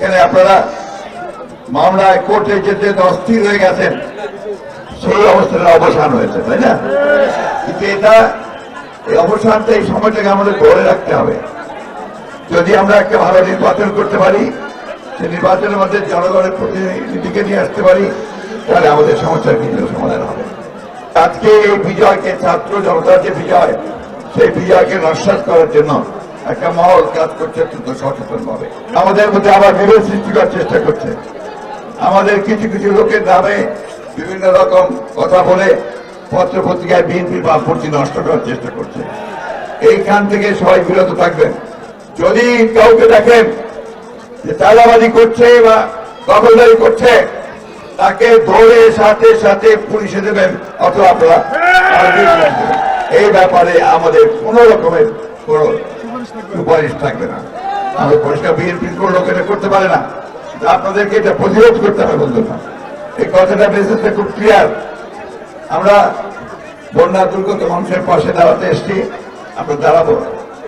এখানে আপনারা মামলায় কোর্টে যেতে অস্থির হয়ে গেছেন, সেই অবস্থার অবসান হয়েছে, তাই না? কিন্তু এটা এই অবসানটা এই সময়টাকে আমাদের ধরে রাখতে হবে। যদি আমরা একটা ভালো নির্বাচন করতে পারি, সেই নির্বাচনের মধ্যে জনগণের প্রতিনিধিকে নিয়ে আসতে পারি, তাহলে আমাদের সমস্যার কিছু সমাধান হবে। আজকে এই বিজয়কে, ছাত্র জনতার যে বিজয়, সেই বিজয়কে নস্যাৎ করার জন্য একটা মহল কাজ করছে অত্যন্ত সচেতন ভাবে। আমাদের মধ্যে আবার বিভেদ সৃষ্টি করার চেষ্টা করছে। আমাদের কিছু কিছু লোকের নামে বিভিন্ন রকম কথা বলে পত্র পত্রিকায় বিএনপির ভাবমূর্তি নষ্ট করার চেষ্টা করছে। এইখান থেকে সবাই বিরত থাকবেন। যদি কাউকে দেখেন যে চাঁদাবাজি করছে বা দখলদারি করছে, তাকে ধরে সাথে সাথে পুলিশে দেবেন অথবা আপনারা এই ব্যাপারে আমাদের কোন রকমের কোন সুপারিশ থাকবে না। আমাদের পরিষ্কার বিএনপির কোন লোক এটা করতে পারে না, আপনাদেরকে এটা প্রতিরোধ করতে হবে বন্ধুরা। এই কথাটা মেসেজটা খুব ক্লিয়ার। আমরা বন্যা দুর্গত মানুষের পাশে দাঁড়াতে এসছি, আমরা দাঁড়াবো।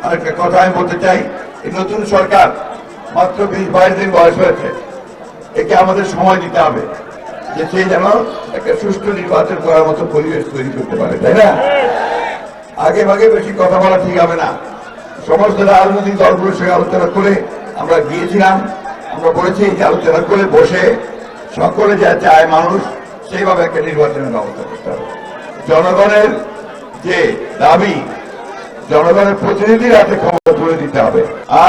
আরেকটা কথা আমি বলতে চাই, এই নতুন সরকার মাত্র 20-22 দিন বয়স হয়েছে, একে আমাদের সময় দিতে হবে যে সে যেন একটা সুষ্ঠু নির্বাচন করার মতো পরিবেশ তৈরি করতে পারে, তাই না? আগে ভাগে বেশি কথা বলা ঠিক হবে না। সমস্ত রাজনৈতিক দলগুলোর সঙ্গে আলোচনা করে আমরা গিয়েছিলাম, আমরা বলেছি যে আলোচনা করে বসে সকলে যা চায় মানুষ, সেইভাবে একটা নির্বাচনের ব্যবস্থা করতে হবে। জনগণের যে দাবি, জনগণের প্রতিনিধির হাতে ক্ষমতা তুলে দিতে হবে।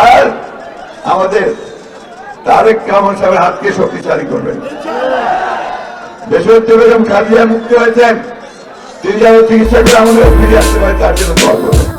আর আমাদের তারেক রহমান সাহেবের হাতকে শক্তিশালী করবেন। দেশের বেগম খালেদা মুক্ত হয়েছেন, তিনি যেন চিকিৎসা করে আমাদের ফিরে আসতে পারে, তার জন্য দোয়া করবেন।